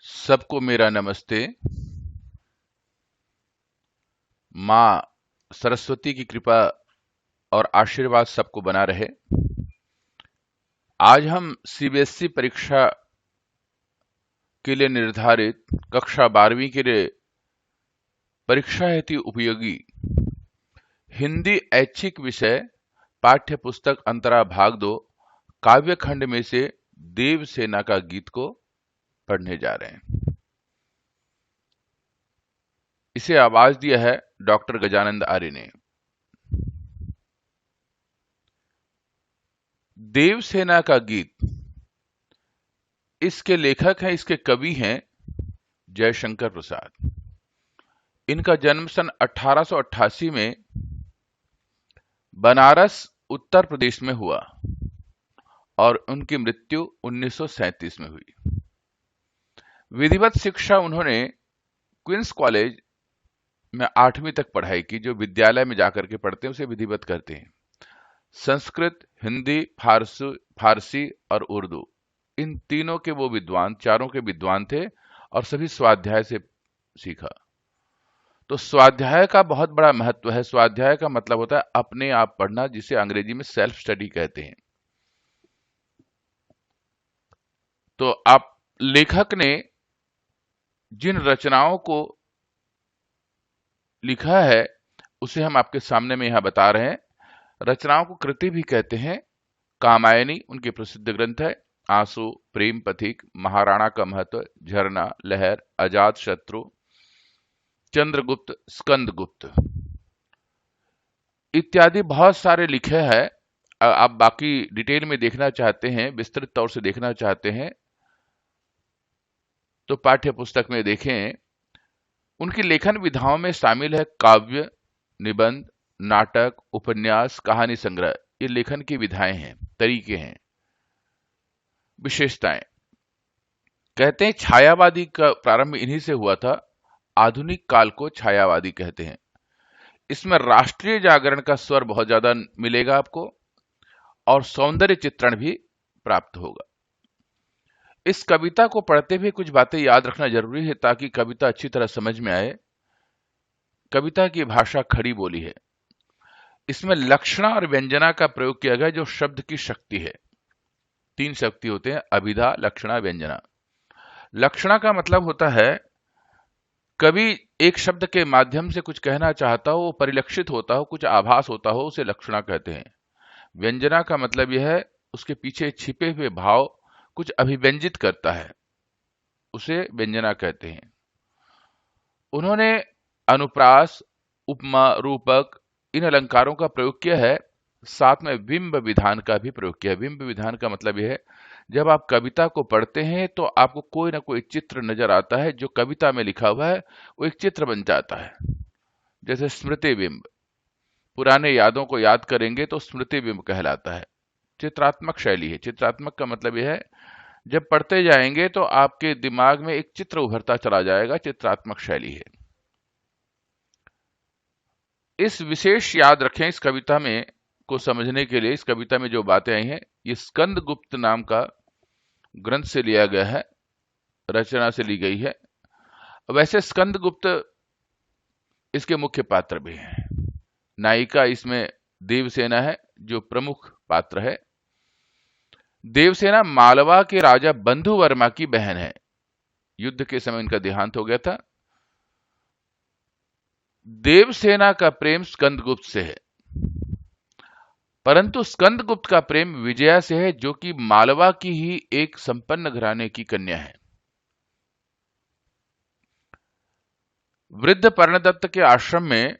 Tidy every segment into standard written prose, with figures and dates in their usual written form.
सबको मेरा नमस्ते। माँ सरस्वती की कृपा और आशीर्वाद सबको बना रहे। आज हम सीबीएसई परीक्षा के लिए निर्धारित कक्षा 12वीं के लिए परीक्षा हेतु उपयोगी हिंदी ऐच्छिक विषय पाठ्य पुस्तक अंतरा भाग 2 काव्य खंड में से देवसेना का गीत को पढ़ने जा रहे हैं। इसे आवाज दिया है डॉक्टर गजानंद आर्य ने। देवसेना का गीत, इसके लेखक हैं, इसके कवि हैं जयशंकर प्रसाद। इनका जन्म सन 1888 में बनारस उत्तर प्रदेश में हुआ और उनकी मृत्यु 1937 में हुई। विधिवत शिक्षा उन्होंने क्वींस कॉलेज में 8वीं तक पढ़ाई की, जो विद्यालय में जाकर के पढ़ते हैं उसे विधिवत कहते हैं। संस्कृत, हिंदी, फारसी और उर्दू, इन तीनों के वो विद्वान, चारों के विद्वान थे और सभी स्वाध्याय से सीखा। तो स्वाध्याय का बहुत बड़ा महत्व है। स्वाध्याय का मतलब होता है अपने आप पढ़ना, जिसे अंग्रेजी में सेल्फ स्टडी कहते हैं। तो आप लेखक ने जिन रचनाओं को लिखा है उसे हम आपके सामने में यहां बता रहे हैं। रचनाओं को कृति भी कहते हैं। कामायनी उनके प्रसिद्ध ग्रंथ है। आंसू, प्रेम पथिक, महाराणा का महत्व, झरना, लहर, अजात शत्रु, चंद्रगुप्त, स्कंदगुप्त इत्यादि बहुत सारे लिखे हैं। आप बाकी डिटेल में देखना चाहते हैं, विस्तृत तौर से देखना चाहते हैं तो पाठ्य पुस्तक में देखें। उनकी लेखन विधाओं में शामिल है काव्य, निबंध, नाटक, उपन्यास, कहानी संग्रह। ये लेखन की विधाएं हैं, तरीके हैं। विशेषताएं, कहते हैं छायावादी का प्रारंभ इन्हीं से हुआ था। आधुनिक काल को छायावादी कहते हैं। इसमें राष्ट्रीय जागरण का स्वर बहुत ज्यादा मिलेगा आपको और सौंदर्य चित्रण भी प्राप्त होगा। इस कविता को पढ़ते हुए कुछ बातें याद रखना जरूरी है ताकि कविता अच्छी तरह समझ में आए। कविता की भाषा खड़ी बोली है। इसमें लक्षणा और व्यंजना का प्रयोग किया गया, जो शब्द की शक्ति है। 3 शक्ति होते हैं, अभिधा, लक्षणा, व्यंजना। लक्षणा का मतलब होता है कवि एक शब्द के माध्यम से कुछ कहना चाहता हो, वो परिलक्षित होता हो, कुछ आभास होता हो, उसे लक्षणा कहते हैं। व्यंजना का मतलब यह है उसके पीछे छिपे हुए भाव कुछ अभिव्यंजित करता है, उसे व्यंजना कहते हैं। उन्होंने अनुप्रास, उपमा, रूपक, इन अलंकारों का प्रयोग किया है। साथ में बिंब विधान का भी प्रयोग किया है। बिंब विधान का मतलब यह है जब आप कविता को पढ़ते हैं तो आपको कोई ना कोई चित्र नजर आता है, जो कविता में लिखा हुआ है वो एक चित्र बन जाता है। जैसे स्मृति बिंब, पुराने यादों को याद करेंगे तो स्मृति बिंब कहलाता है। चित्रात्मक शैली है। चित्रात्मक का मतलब यह है जब पढ़ते जाएंगे तो आपके दिमाग में एक चित्र उभरता चला जाएगा, चित्रात्मक शैली है। इस विशेष याद रखें, इस कविता में को समझने के लिए, इस कविता में जो बातें आई हैं ये स्कंदगुप्त नाम का ग्रंथ से लिया गया है, रचना से ली गई है। वैसे स्कंदगुप्त इसके मुख्य पात्र भी हैं। नायिका इसमें देवसेना है, जो प्रमुख पात्र है। देवसेना मालवा के राजा बंधु वर्मा की बहन है। युद्ध के समय इनका देहांत हो गया था। देवसेना का प्रेम स्कंदगुप्त से है, परंतु स्कंदगुप्त का प्रेम विजया से है, जो कि मालवा की ही एक संपन्न घराने की कन्या है। वृद्ध पर्णदत्त के आश्रम में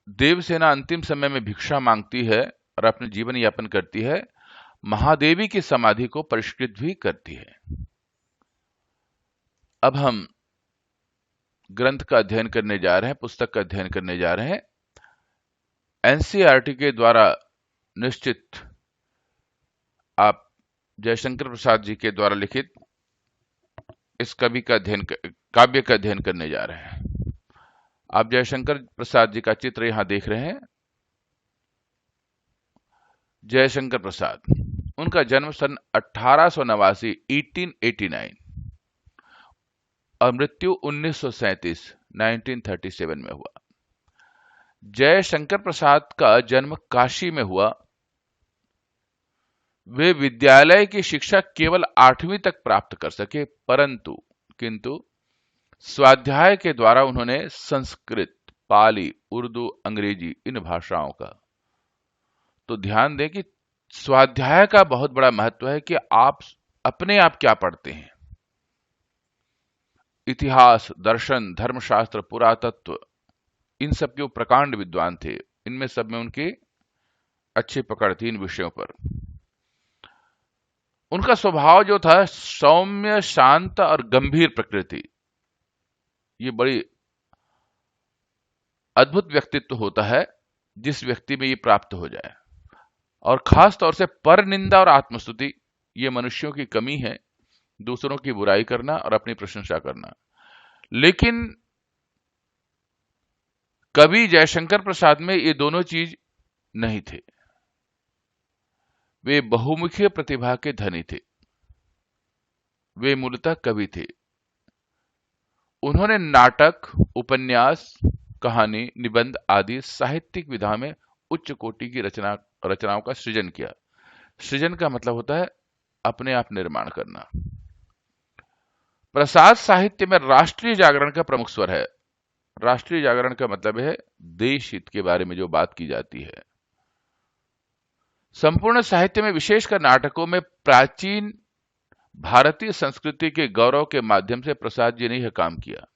देवसेना अंतिम समय में भिक्षा मांगती है और अपने जीवन यापन करती है। महादेवी की समाधि को परिष्कृत भी करती है। अब हम ग्रंथ का अध्ययन करने जा रहे हैं, पुस्तक का अध्ययन करने जा रहे हैं। एनसीईआरटी के द्वारा निश्चित, आप जयशंकर प्रसाद जी के द्वारा लिखित इस काव्य का अध्ययन करने जा रहे हैं। आप जयशंकर प्रसाद जी का चित्र यहां देख रहे हैं। जयशंकर प्रसाद, उनका जन्म सन 1889, और मृत्यु 1937 1937 में हुआ। जयशंकर प्रसाद का जन्म काशी में हुआ। वे विद्यालय की शिक्षा केवल 8वीं तक प्राप्त कर सके, किंतु स्वाध्याय के द्वारा उन्होंने संस्कृत, पाली, उर्दू, अंग्रेजी इन भाषाओं का, तो ध्यान दें कि स्वाध्याय का बहुत बड़ा महत्व है कि आप अपने आप क्या पढ़ते हैं। इतिहास, दर्शन, धर्मशास्त्र, पुरातत्व, इन सब के वो प्रकांड विद्वान थे। इनमें सब में उनकी अच्छी पकड़ थी इन विषयों पर। उनका स्वभाव जो था सौम्य, शांत और गंभीर प्रकृति। ये बड़ी अद्भुत व्यक्तित्व होता है जिस व्यक्ति में ये प्राप्त हो जाए। और खास तौर से पर निंदा और आत्मस्तुति, ये मनुष्यों की कमी है, दूसरों की बुराई करना और अपनी प्रशंसा करना। लेकिन कवि जयशंकर प्रसाद में ये दोनों चीज नहीं थे। वे बहुमुखी प्रतिभा के धनी थे। वे मूलतः कवि थे। उन्होंने नाटक, उपन्यास, कहानी, निबंध आदि साहित्यिक विधा में उच्च कोटि की रचनाओं का सृजन किया। सृजन का मतलब होता है अपने आप निर्माण करना। प्रसाद साहित्य में राष्ट्रीय जागरण का प्रमुख स्वर है। राष्ट्रीय जागरण का मतलब है देश हित के बारे में जो बात की जाती है। संपूर्ण साहित्य में, विशेषकर नाटकों में, प्राचीन भारतीय संस्कृति के गौरव के माध्यम से प्रसाद जी ने यह काम किया।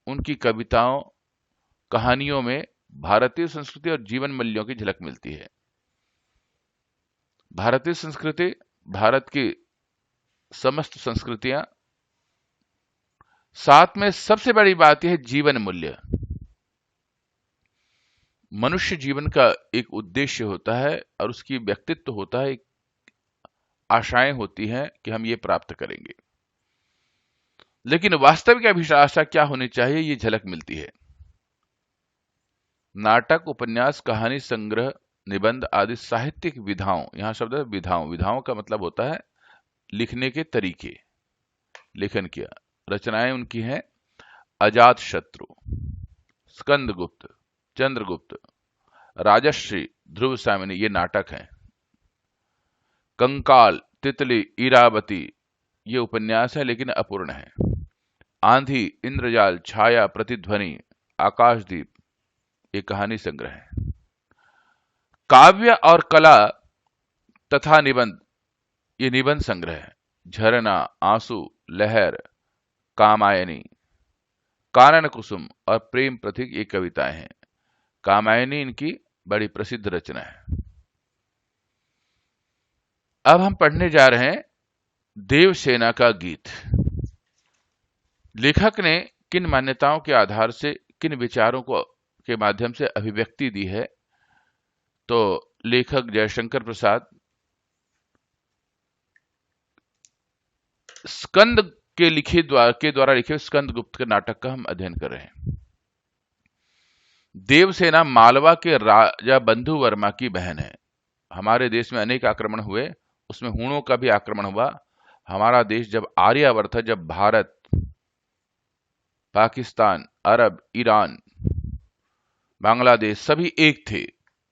उनकी कविताओं, कहानियों में भारतीय संस्कृति और जीवन मूल्यों की झलक मिलती है। भारतीय संस्कृति, भारत की समस्त संस्कृतियां, साथ में सबसे बड़ी बात यह है जीवन मूल्य। मनुष्य जीवन का एक उद्देश्य होता है और उसकी व्यक्तित्व होता है, आशाएं होती हैं कि हम ये प्राप्त करेंगे। लेकिन वास्तविक अभिलाषा क्या होनी चाहिए, ये झलक मिलती है। नाटक, उपन्यास, कहानी संग्रह, निबंध आदि साहित्यिक विधाओं, यहां शब्द है विधाओं। विधाओं का मतलब होता है लिखने के तरीके, लेखन किया। रचनाएं उनकी हैं अजात शत्रु, स्कंदगुप्त, चंद्रगुप्त, राजश्री, ध्रुव सामिनी, ये नाटक हैं। कंकाल, तितली, इरावती, ये उपन्यास है लेकिन अपूर्ण है। आंधी, इंद्रजाल, छाया, प्रतिध्वनि, आकाशदीप, ये कहानी संग्रह है। काव्य और कला तथा निबंध, ये निबंध संग्रह है। झरना, आंसू, लहर, कामायनी, कानन कुसुम और प्रेम प्रतीक, ये कविताएं हैं। कामायनी इनकी बड़ी प्रसिद्ध रचना है। अब हम पढ़ने जा रहे हैं देवसेना का गीत। लेखक ने किन मान्यताओं के आधार से, किन विचारों को के माध्यम से अभिव्यक्ति दी है, तो लेखक जयशंकर प्रसाद स्कंद के द्वारा लिखे स्कंदगुप्त के नाटक का हम अध्ययन कर रहे हैं। देवसेना मालवा के राजा बंधु वर्मा की बहन है। हमारे देश में अनेक आक्रमण हुए, उसमें हूणों का भी आक्रमण हुआ। हमारा देश जब आर्यावर्त था, जब भारत, पाकिस्तान, अरब, ईरान, बांग्लादेश सभी एक थे,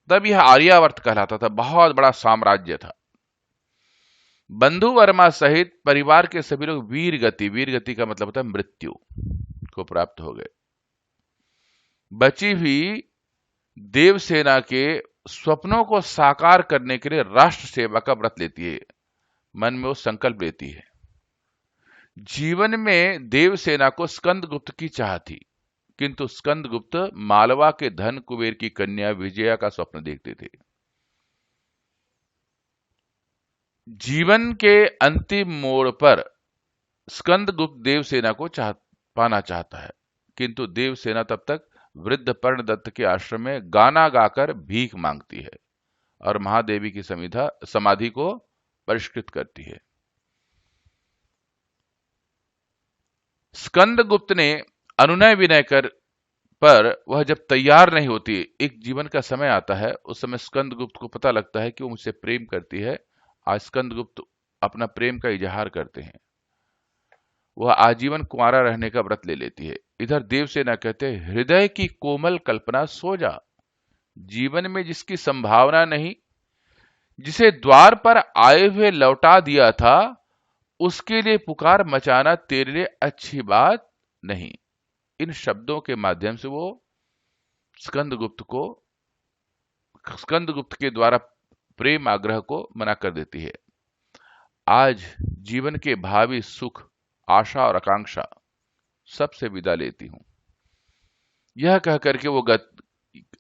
तब यह आर्यावर्त कहलाता था। बहुत बड़ा साम्राज्य था। बंधु वर्मा सहित परिवार के सभी लोग वीर गति का मतलब होता है मृत्यु को प्राप्त हो गए। बची हुई देवसेना के स्वप्नों को साकार करने के लिए राष्ट्र सेवा का व्रत लेती है। मन में वो संकल्प लेती है। जीवन में देवसेना को स्कंदगुप्त की चाह थी, किंतु स्कंदगुप्त मालवा के धन कुबेर की कन्या विजया का स्वप्न देखते थे। जीवन के अंतिम मोड़ पर स्कंदगुप्त देवसेना को पाना चाहता है, किंतु देवसेना तब तक वृद्ध पर्णदत्त के आश्रम में गाना गाकर भीख मांगती है और महादेवी की समाधि को परिष्कृत करती है। स्कंदगुप्त ने अनुनय विनय कर पर वह जब तैयार नहीं होती, एक जीवन का समय आता है, उस समय स्कंदगुप्त को पता लगता है कि वो मुझसे प्रेम करती है। आज स्कंदगुप्त अपना प्रेम का इजहार करते हैं। वह आजीवन कुंवारा रहने का व्रत ले लेती है। इधर देवसेना कहते हैं, हृदय की कोमल कल्पना सो जा, जीवन में जिसकी संभावना नहीं, जिसे द्वार पर आए हुए लौटा दिया था, उसके लिए पुकार मचाना तेरे लिए अच्छी बात नहीं। इन शब्दों के माध्यम से वो स्कंदगुप्त के द्वारा प्रेम आग्रह को मना कर देती है। आज जीवन के भावी सुख, आशा और आकांक्षा सबसे विदा लेती हूं, यह कह करके वो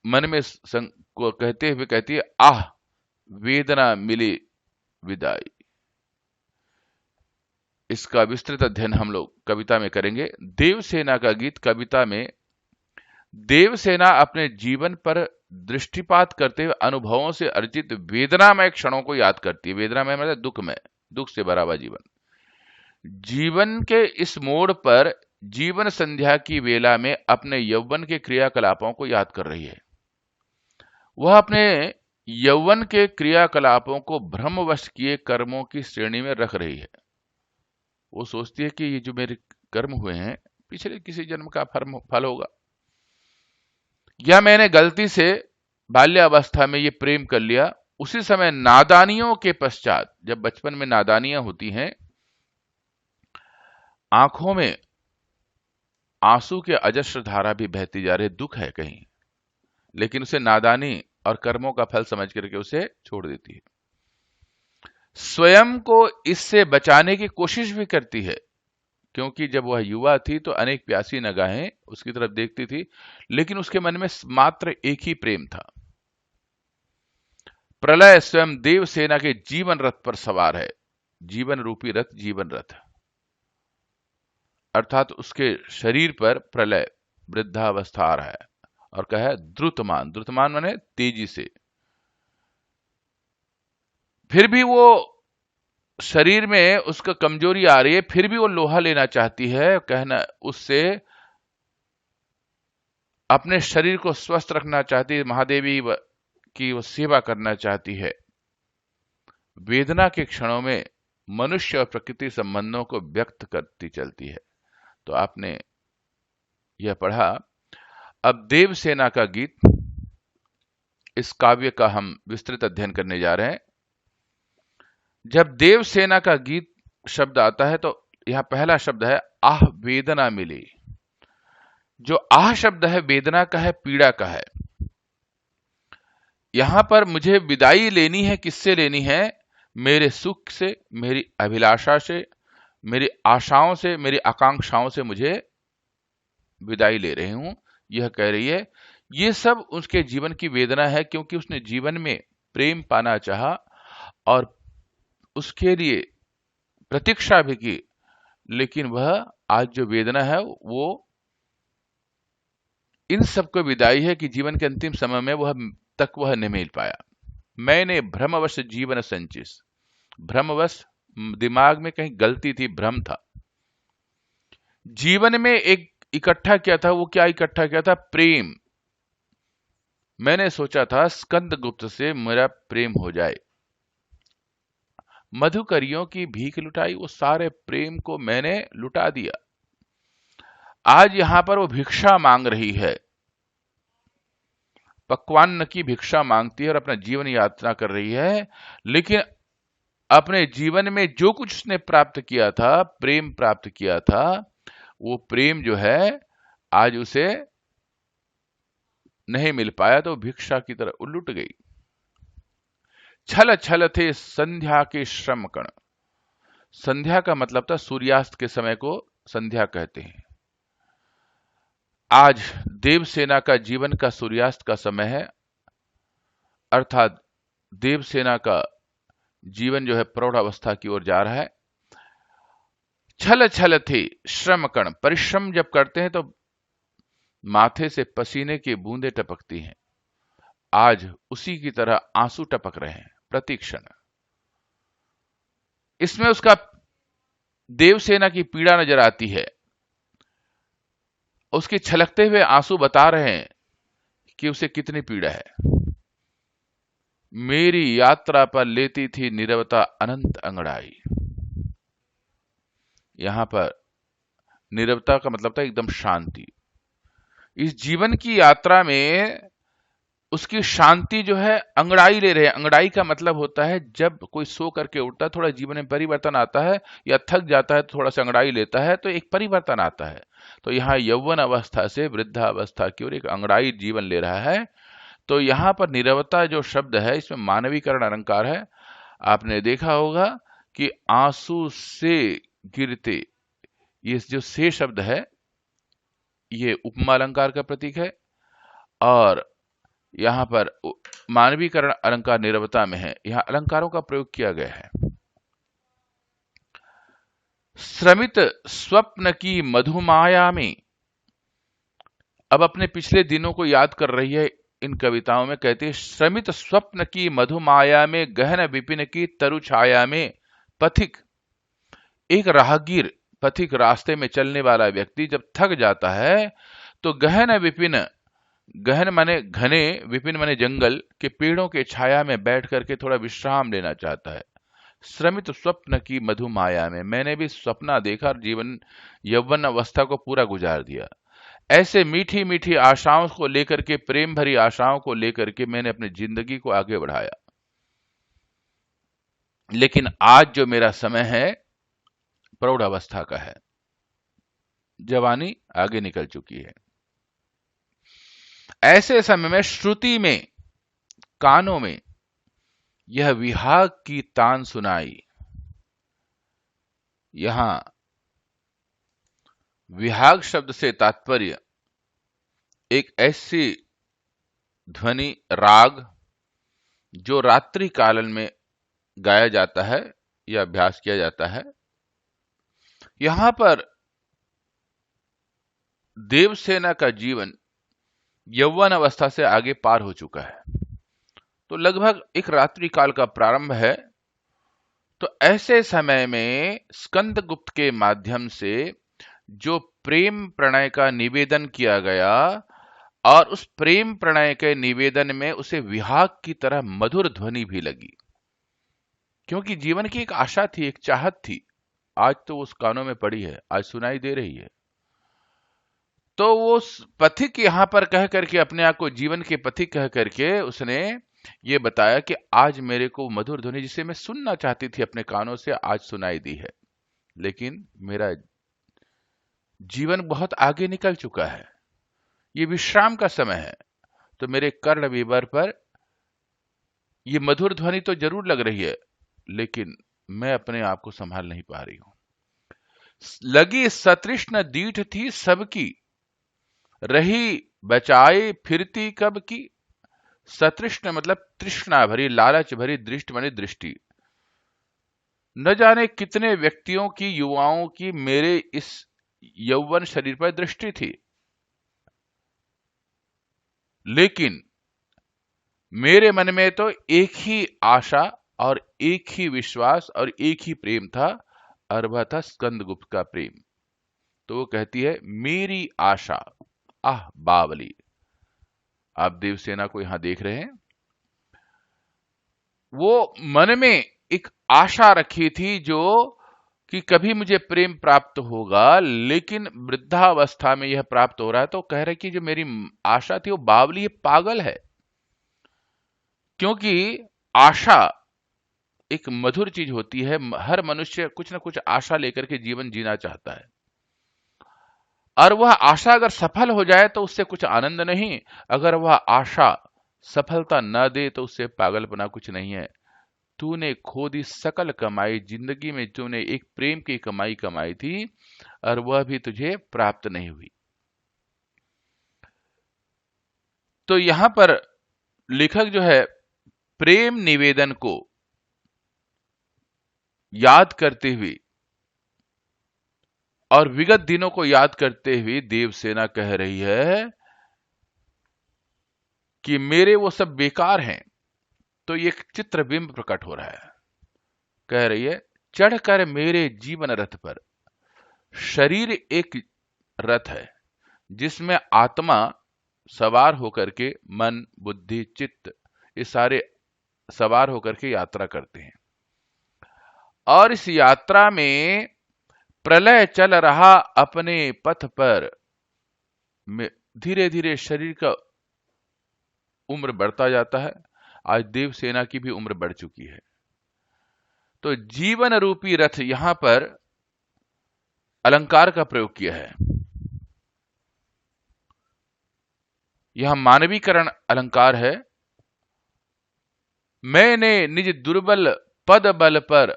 मन में को कहते हुए कहती है, आह वेदना मिली विदाई। इसका विस्तृत अध्ययन हम लोग कविता में करेंगे। देवसेना का गीत कविता में देवसेना अपने जीवन पर दृष्टिपात करते हुए अनुभवों से अर्जित वेदनामय क्षणों को याद करती है। वेदनामय मतलब दुखमय, दुख से भरा हुआ जीवन। जीवन के इस मोड़ पर जीवन संध्या की वेला में अपने यौवन के क्रियाकलापों को याद कर रही है। वह अपने यौवन के क्रियाकलापों को भ्रमवश किए कर्मों की श्रेणी में रख रही है। वो सोचती है कि ये जो मेरे कर्म हुए हैं पिछले किसी जन्म का फल होगा, या मैंने गलती से बाल्यावस्था में ये प्रेम कर लिया। उसी समय नादानियों के पश्चात, जब बचपन में नादानियां होती हैं, आंखों में आंसू के अजस्र धारा भी बहती जा रही, दुख है कहीं, लेकिन उसे नादानी और कर्मों का फल समझ करके उसे छोड़ देती है। स्वयं को इससे बचाने की कोशिश भी करती है, क्योंकि जब वह युवा थी तो अनेक प्यासी निगाहें उसकी तरफ देखती थी, लेकिन उसके मन में मात्र एक ही प्रेम था। प्रलय स्वयं देवसेना के जीवन रथ पर सवार है। जीवन रूपी रथ, जीवन रथ अर्थात उसके शरीर पर प्रलय, वृद्धावस्था आ रहा है, और कहा द्रुतमान, द्रुतमान माने तेजी से। फिर भी वो शरीर में उसका कमजोरी आ रही है, फिर भी वो लोहा लेना चाहती है, कहना उससे अपने शरीर को स्वस्थ रखना चाहती है, महादेवी की वो सेवा करना चाहती है। वेदना के क्षणों में मनुष्य और प्रकृति संबंधों को व्यक्त करती चलती है। तो आपने यह पढ़ा। अब देवसेना का गीत, इस काव्य का हम विस्तृत अध्ययन करने जा रहे हैं। जब देवसेना का गीत शब्द आता है तो यहां पहला शब्द है आह वेदना मिली। जो आह शब्द है वेदना का है, पीड़ा का है। यहां पर मुझे विदाई लेनी है, किससे लेनी है? मेरे सुख से, मेरी अभिलाषा से, मेरी आशाओं से, मेरी आकांक्षाओं से मुझे विदाई ले रही हूं, यह कह रही है। ये सब उसके जीवन की वेदना है, क्योंकि उसने जीवन में प्रेम पाना चाहा और उसके लिए प्रतीक्षा भी की, लेकिन वह आज जो वेदना है वो इन सबको विदाई है कि जीवन के अंतिम समय में वह नहीं मिल पाया। मैंने भ्रमवश जीवन संचिस, भ्रमवश दिमाग में कहीं गलती थी, भ्रम था। जीवन में एक इकट्ठा किया था, वो क्या इकट्ठा किया था? प्रेम। मैंने सोचा था स्कंदगुप्त से मेरा प्रेम हो जाए, मधुकरियों की भीख लुटाई, वो सारे प्रेम को मैंने लुटा दिया। आज यहां पर वो भिक्षा मांग रही है, पक्वान्न की भिक्षा मांगती है और अपना जीवन यात्रा कर रही है। लेकिन अपने जीवन में जो कुछ उसने प्राप्त किया था, प्रेम प्राप्त किया था, वो प्रेम जो है आज उसे नहीं मिल पाया, तो भिक्षा की तरह उलट गई। छल छल थे संध्या के श्रम कण। संध्या का मतलब था सूर्यास्त के समय को संध्या कहते हैं। आज देवसेना का जीवन का सूर्यास्त का समय है, अर्थात देवसेना का जीवन जो है प्रौढ़ अवस्था की ओर जा रहा है। छल छल थे श्रम कण, परिश्रम जब करते हैं तो माथे से पसीने की बूंदें टपकती हैं। आज उसी की तरह आंसू टपक रहे हैं प्रतिक्षण। इसमें उसका देवसेना की पीड़ा नजर आती है। उसके छलकते हुए आंसू बता रहे हैं कि उसे कितनी पीड़ा है। मेरी यात्रा पर लेती थी नीरवता अनंत अंगड़ाई। यहां पर नीरवता का मतलब था एकदम शांति। इस जीवन की यात्रा में उसकी शांति जो है अंगड़ाई ले रहे हैं। अंगड़ाई का मतलब होता है जब कोई सो करके उठता है, थोड़ा जीवन में परिवर्तन आता है, या थक जाता है तो थोड़ा सा अंगड़ाई लेता है तो एक परिवर्तन आता है। तो यहाँ यौवन अवस्था से वृद्धावस्था की ओर एक अंगड़ाई जीवन ले रहा है। तो यहाँ पर नीरवता जो शब्द है इसमें मानवीकरण अलंकार है। आपने देखा होगा कि आंसू से गिरते, ये जो से शब्द है ये उपमा अलंकार का प्रतीक है, और यहाँ पर मानवीकरण अलंकार नीरवता में है। यहाँ अलंकारों का प्रयोग किया गया है। श्रमित स्वप्न की मधुमाया में, अब अपने पिछले दिनों को याद कर रही है इन कविताओं में। कहते हैं श्रमित स्वप्न की मधुमाया में, गहन विपिन की तरु छाया में, पथिक, एक राहगीर, पथिक रास्ते में चलने वाला व्यक्ति जब थक जाता है तो गहन विपिन, गहन माने घने, विपिन माने जंगल के पेड़ों के छाया में बैठ करके थोड़ा विश्राम लेना चाहता है। श्रमित स्वप्न की मधुमाया में, मैंने भी सपना देखा और जीवन यौवन अवस्था को पूरा गुजार दिया। ऐसे मीठी मीठी आशाओं को लेकर के, प्रेम भरी आशाओं को लेकर के मैंने अपनी जिंदगी को आगे बढ़ाया। लेकिन आज जो मेरा समय है प्रौढ़ अवस्था का है, जवानी आगे निकल चुकी है। ऐसे समय में श्रुति में, कानों में यह विहाग की तान सुनाई। यहां विहाग शब्द से तात्पर्य एक ऐसी ध्वनि, राग जो रात्रि कालन में गाया जाता है या अभ्यास किया जाता है। यहां पर देवसेना का जीवन यौवन अवस्था से आगे पार हो चुका है, तो लगभग एक रात्रि काल का प्रारंभ है। तो ऐसे समय में स्कंदगुप्त के माध्यम से जो प्रेम प्रणय का निवेदन किया गया, और उस प्रेम प्रणय के निवेदन में उसे विहाग की तरह मधुर ध्वनि भी लगी, क्योंकि जीवन की एक आशा थी, एक चाहत थी। आज तो उस कानों में पड़ी है, आज सुनाई दे रही है। तो वो पथिक यहां पर कह करके, अपने आप को जीवन के पथिक कह करके उसने ये बताया कि आज मेरे को मधुर ध्वनि जिसे मैं सुनना चाहती थी अपने कानों से, आज सुनाई दी है। लेकिन मेरा जीवन बहुत आगे निकल चुका है, ये विश्राम का समय है। तो मेरे कर्ण विवर पर ये मधुर ध्वनि तो जरूर लग रही है, लेकिन मैं अपने आप को संभाल नहीं पा रही हूं। लगी सतृष्ण दीठ थी सबकी, रही बचाए फिरती कब की। सतृष्ण मतलब तृष्णा भरी, लालच भरी, दृष्टि माने दृष्टि। न जाने कितने व्यक्तियों की, युवाओं की मेरे इस यौवन शरीर पर दृष्टि थी, लेकिन मेरे मन में तो एक ही आशा और एक ही विश्वास और एक ही प्रेम था, और वह था स्कंदगुप्त का प्रेम। तो वो कहती है मेरी आशा, आह बावली। आप देवसेना को यहां देख रहे हैं, वो मन में एक आशा रखी थी जो कि कभी मुझे प्रेम प्राप्त होगा, लेकिन वृद्धावस्था में यह प्राप्त हो रहा है। तो कह रहे कि जो मेरी आशा थी वो बावली है, पागल है। क्योंकि आशा एक मधुर चीज होती है। हर मनुष्य कुछ ना कुछ आशा लेकर के जीवन जीना चाहता है, और वह आशा अगर सफल हो जाए तो उससे कुछ आनंद नहीं, अगर वह आशा सफलता न दे तो उससे पागलपना कुछ नहीं है। तूने खो दी सकल कमाई, जिंदगी में तूने एक प्रेम की कमाई कमाई थी और वह भी तुझे प्राप्त नहीं हुई। तो यहां पर लेखक जो है प्रेम निवेदन को याद करते हुए और विगत दिनों को याद करते हुए देवसेना कह रही है कि मेरे वो सब बेकार हैं। तो ये एक चित्रबिंब प्रकट हो रहा है। कह रही है चढ़कर मेरे जीवन रथ पर। शरीर एक रथ है जिसमें आत्मा सवार होकर के, मन बुद्धि चित्त ये सारे सवार होकर के यात्रा करते हैं, और इस यात्रा में प्रलय चल रहा अपने पथ पर, धीरे धीरे शरीर का उम्र बढ़ता जाता है। आज देवसेना की भी उम्र बढ़ चुकी है। तो जीवन रूपी रथ यहां पर अलंकार का प्रयोग किया है। यह मानवीकरण अलंकार है। मैंने निज दुर्बल पद बल पर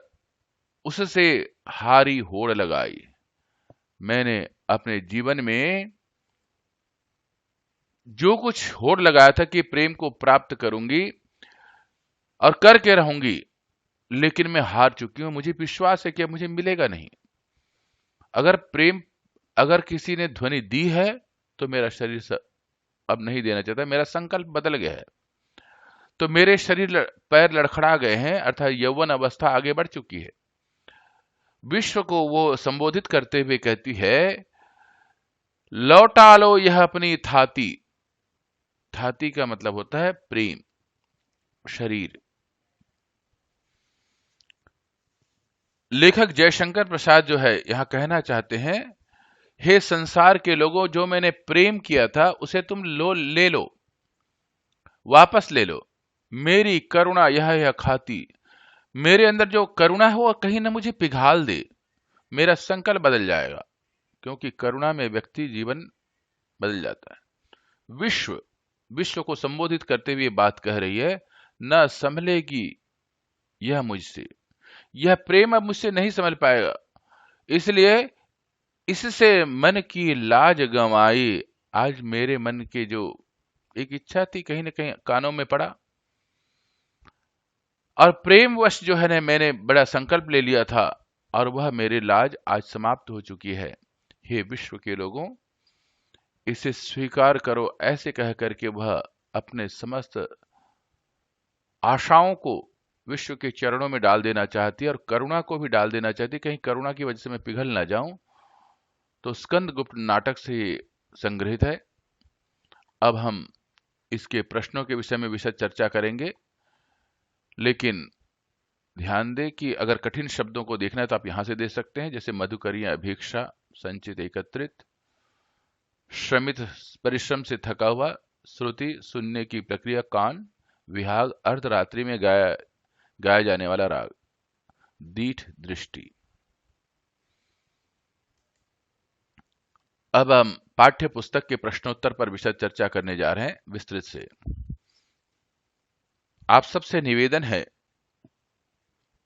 उससे हारी होड़ लगाई। मैंने अपने जीवन में जो कुछ होड़ लगाया था कि प्रेम को प्राप्त करूंगी और करके रहूंगी, लेकिन मैं हार चुकी हूं। मुझे विश्वास है कि अब मुझे मिलेगा नहीं। अगर किसी ने ध्वनि दी है तो मेरा शरीर अब नहीं देना चाहता। मेरा संकल्प बदल गया है। तो मेरे पैर लड़खड़ा गए हैं, अर्थात यौवन अवस्था आगे बढ़ चुकी है। विश्व को वो संबोधित करते हुए कहती है, लौटा लो यह अपनी थाती। थाती का मतलब होता है प्रेम, शरीर। लेखक जयशंकर प्रसाद जो है यहां कहना चाहते हैं, हे संसार के लोगों, जो मैंने प्रेम किया था उसे तुम ले लो, वापस ले लो। मेरी करुणा यह खाती। मेरे अंदर जो करुणा है वो कहीं ना मुझे पिघाल दे। मेरा संकल्प बदल जाएगा, क्योंकि करुणा में व्यक्ति जीवन बदल जाता है। विश्व को संबोधित करते हुए बात कह रही है, न संभलेगी यह मुझसे। यह प्रेम अब मुझसे नहीं संभल पाएगा, इसलिए इससे मन की लाज गंवाई। आज मेरे मन के जो एक इच्छा थी कहीं ना कहीं कानों में पड़ा, और प्रेमवश जो है ना मैंने बड़ा संकल्प ले लिया था, और वह मेरी लाज आज समाप्त हो चुकी है। हे विश्व के लोगों, इसे स्वीकार करो। ऐसे कह करके वह अपने समस्त आशाओं को विश्व के चरणों में डाल देना चाहती है, और करुणा को भी डाल देना चाहती है, कहीं करुणा की वजह से मैं पिघल ना जाऊं। तो स्कंद गुप्त नाटक से संग्रहित है। अब हम इसके प्रश्नों के विषय में विशद चर्चा करेंगे, लेकिन ध्यान दें कि अगर कठिन शब्दों को देखना है तो आप यहां से दे सकते हैं, जैसे मधुकरियां अभिक्षा, संचित एकत्रित, श्रमित परिश्रम से थका हुआ, श्रुति सुनने की प्रक्रिया, कान, विहाग अर्धरात्रि में गाया जाने वाला राग, दीठ दृष्टि। अब हम पाठ्य पुस्तक के प्रश्नोत्तर पर विशद चर्चा करने जा रहे हैं विस्तृत से। आप सबसे निवेदन है,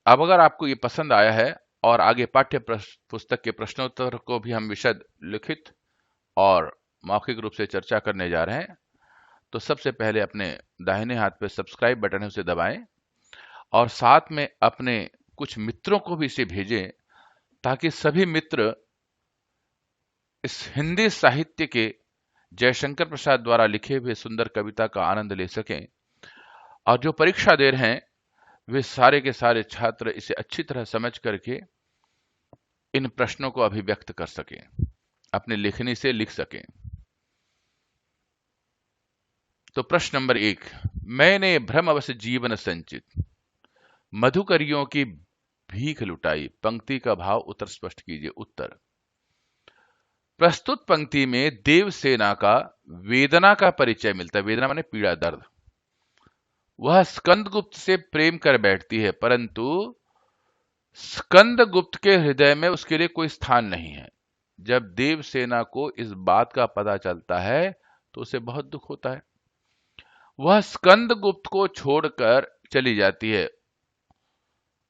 अब अगर आपको ये पसंद आया है और आगे पाठ्य पुस्तक के प्रश्नोत्तर को भी हम विशद लिखित और मौखिक रूप से चर्चा करने जा रहे हैं, तो सबसे पहले अपने दाहिने हाथ पे सब्सक्राइब बटन है उसे दबाएं, और साथ में अपने कुछ मित्रों को भी इसे भेजें, ताकि सभी मित्र इस हिंदी साहित्य के जयशंकर प्रसाद द्वारा लिखे हुए सुंदर कविता का आनंद ले सकें, और जो परीक्षा दे रहे हैं वे सारे के सारे छात्र इसे अच्छी तरह समझ करके इन प्रश्नों को अभिव्यक्त कर सकें, अपनी लेखनी से लिख सकें। तो प्रश्न नंबर 1, मैंने भ्रमवश जीवन संचित, मधुकरियों की भीख लुटाई। पंक्ति का भाव उत्तर स्पष्ट कीजिए। उत्तर, प्रस्तुत पंक्ति में देवसेना का वेदना का परिचय मिलता है। वेदना माने पीड़ा, दर्द। वह स्कंदगुप्त से प्रेम कर बैठती है, परंतु स्कंदगुप्त के हृदय में उसके लिए कोई स्थान नहीं है। जब देवसेना को इस बात का पता चलता है तो उसे बहुत दुख होता है। वह स्कंदगुप्त को छोड़कर चली जाती है।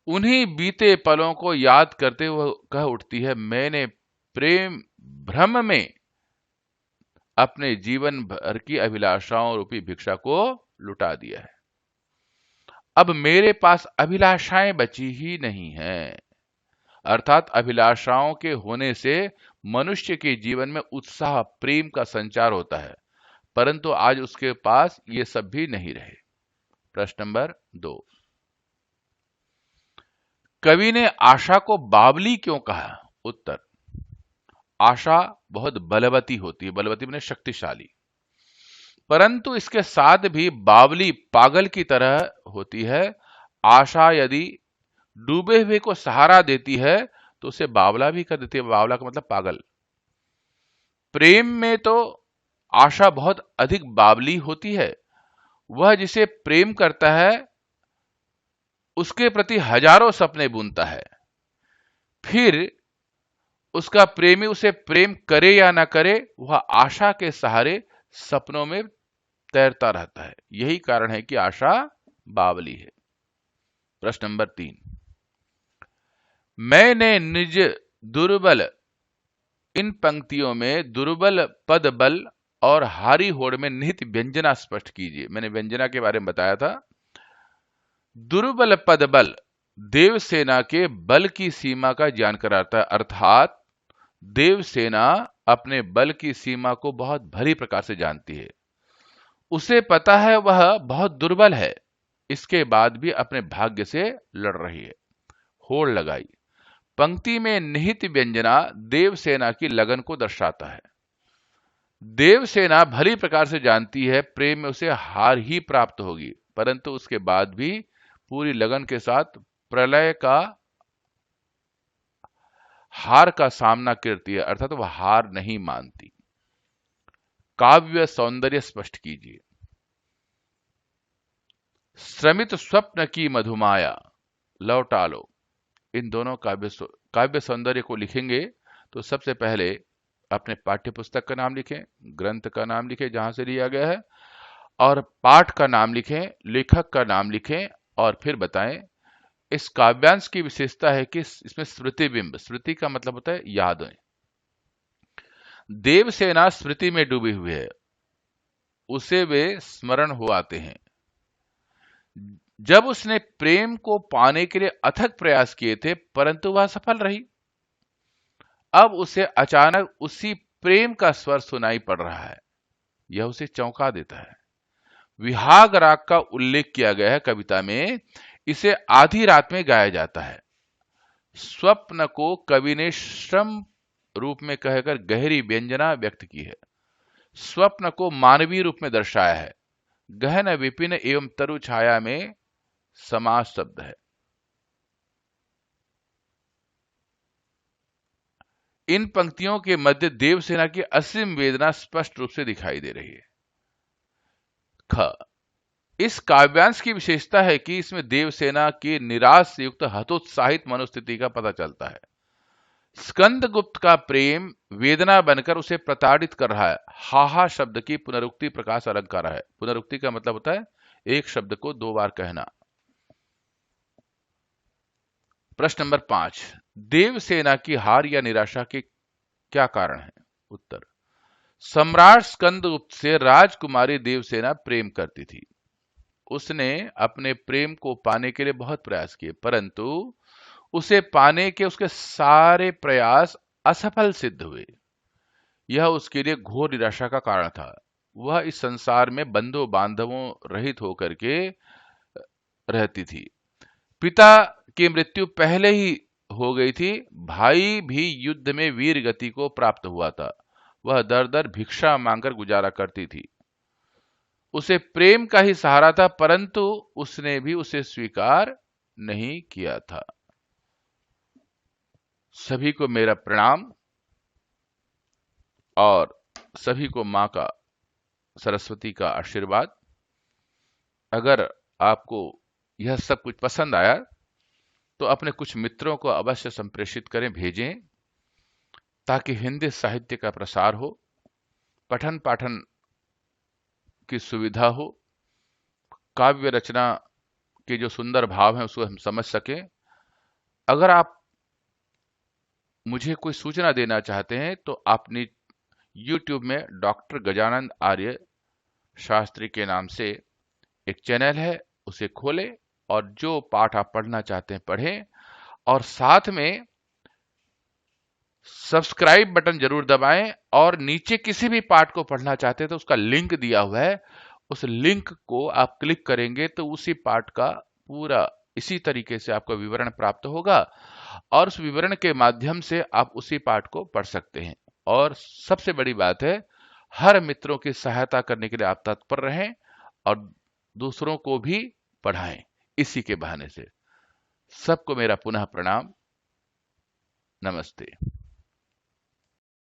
उन्हीं बीते पलों को याद करते हुए कह उठती है, मैंने प्रेम भ्रम में अपने जीवन भर की अभिलाषाओं रूपी भिक्षा को लुटा दिया है। अब मेरे पास अभिलाषाएं बची ही नहीं हैं। अर्थात अभिलाषाओं के होने से मनुष्य के जीवन में उत्साह, प्रेम का संचार होता है, परंतु आज उसके पास ये सब भी नहीं रहे। प्रश्न नंबर 2, कवि ने आशा को बावली क्यों कहा? उत्तर, आशा बहुत बलवती होती है, बलवती माने शक्तिशाली, परंतु इसके साथ भी बावली, पागल की तरह होती है। आशा यदि डूबे हुए को सहारा देती है तो उसे बावला भी कर देती है। बावला का मतलब पागल। प्रेम में तो आशा बहुत अधिक बावली होती है। वह जिसे प्रेम करता है उसके प्रति हजारों सपने बुनता है, फिर उसका प्रेमी उसे प्रेम करे या ना करे, वह आशा के सहारे सपनों में तैरता रहता है। यही कारण है कि आशा बावली है। प्रश्न नंबर 3, मैंने निज दुर्बल, इन पंक्तियों में दुर्बल पद बल और हारी होड़ में निहित व्यंजना स्पष्ट कीजिए। मैंने व्यंजना के बारे में बताया था। दुर्बल पद बल देवसेना के बल की सीमा का ज्ञान कराता है, अर्थात देवसेना अपने बल की सीमा को बहुत भली प्रकार से जानती है। उसे पता है वह बहुत दुर्बल है, इसके बाद भी अपने भाग्य से लड़ रही है। होड़ लगाई। पंक्ति में निहित व्यंजना देवसेना की लगन को दर्शाता है। देवसेना भली प्रकार से जानती है प्रेम में उसे हार ही प्राप्त होगी, परंतु उसके बाद भी पूरी लगन के साथ प्रलय का हार का सामना करती है, अर्थात वह हार नहीं मानती। काव्य सौंदर्य स्पष्ट कीजिए। श्रमित स्वप्न की मधुमाया लौटा लो। इन दोनों काव्य सौंदर्य को लिखेंगे तो सबसे पहले अपने पाठ्य पुस्तक का नाम लिखें, ग्रंथ का नाम लिखें जहां से लिया गया है, और पाठ का नाम लिखें, लेखक का नाम लिखें, और फिर बताएं। इस काव्यांश की विशेषता है कि इसमें स्मृति बिंब, स्मृति का मतलब होता है यादें। देवसेना स्मृति में डूबी हुई है, उसे वे स्मरण हो आते हैं। जब उसने प्रेम को पाने के लिए अथक प्रयास किए थे परंतु वह सफल रही, अब उसे अचानक उसी प्रेम का स्वर सुनाई पड़ रहा है। यह उसे चौंका देता है। विहाग राग का उल्लेख किया गया है कविता में। इसे आधी रात में गाया जाता है। स्वप्न को कवि ने श्रम रूप में कहकर गहरी व्यंजना व्यक्त की है। स्वप्न को मानवीय रूप में दर्शाया है। गहन विपिन एवं तरु छाया में समास शब्द है। इन पंक्तियों के मध्य देवसेना की असीम वेदना स्पष्ट रूप से दिखाई दे रही है। ख, इस काव्यांश की विशेषता है कि इसमें देवसेना की निराश से युक्त हतोत्साहित मनोस्थिति का पता चलता है। स्कंदगुप्त का प्रेम वेदना बनकर उसे प्रताड़ित कर रहा है। हाहा शब्द की पुनरुक्ति प्रकाश अलंकार है। पुनरुक्ति का मतलब होता है एक शब्द को दो बार कहना। प्रश्न नंबर 5, देवसेना की हार या निराशा के क्या कारण है? उत्तर, सम्राट स्कंदगुप्त से राजकुमारी देवसेना प्रेम करती थी। उसने अपने प्रेम को पाने के लिए बहुत प्रयास किए, परंतु उसे पाने के उसके सारे प्रयास असफल सिद्ध हुए। यह उसके लिए घोर निराशा का कारण था। वह इस संसार में बंधु बांधवों रहित होकर के रहती थी। पिता की मृत्यु पहले ही हो गई थी। भाई भी युद्ध में वीर गति को प्राप्त हुआ था। वह दर दर भिक्षा मांगकर गुजारा करती थी। उसे प्रेम का ही सहारा था, परंतु उसने भी उसे स्वीकार नहीं किया था। सभी को मेरा प्रणाम और सभी को मां का, सरस्वती का आशीर्वाद। अगर आपको यह सब कुछ पसंद आया तो अपने कुछ मित्रों को अवश्य संप्रेषित करें, भेजें, ताकि हिंदी साहित्य का प्रसार हो, पठन पाठन की सुविधा हो, काव्य रचना के जो सुंदर भाव हैं उसको हम समझ सकें। अगर आप मुझे कोई सूचना देना चाहते हैं तो आपने YouTube में डॉक्टर गजानंद आर्य शास्त्री के नाम से एक चैनल है, उसे खोलें और जो पाठ आप पढ़ना चाहते हैं पढ़ें, और साथ में सब्सक्राइब बटन जरूर दबाएं। और नीचे किसी भी पाठ को पढ़ना चाहते हैं तो उसका लिंक दिया हुआ है, उस लिंक को आप क्लिक करेंगे तो उसी पाठ का पूरा इसी तरीके से आपको विवरण प्राप्त होगा, और उस विवरण के माध्यम से आप उसी पाठ को पढ़ सकते हैं। और सबसे बड़ी बात है, हर मित्रों की सहायता करने के लिए आप तत्पर रहें और दूसरों को भी पढ़ाएं। इसी के बहाने से सबको मेरा पुनः प्रणाम। नमस्ते।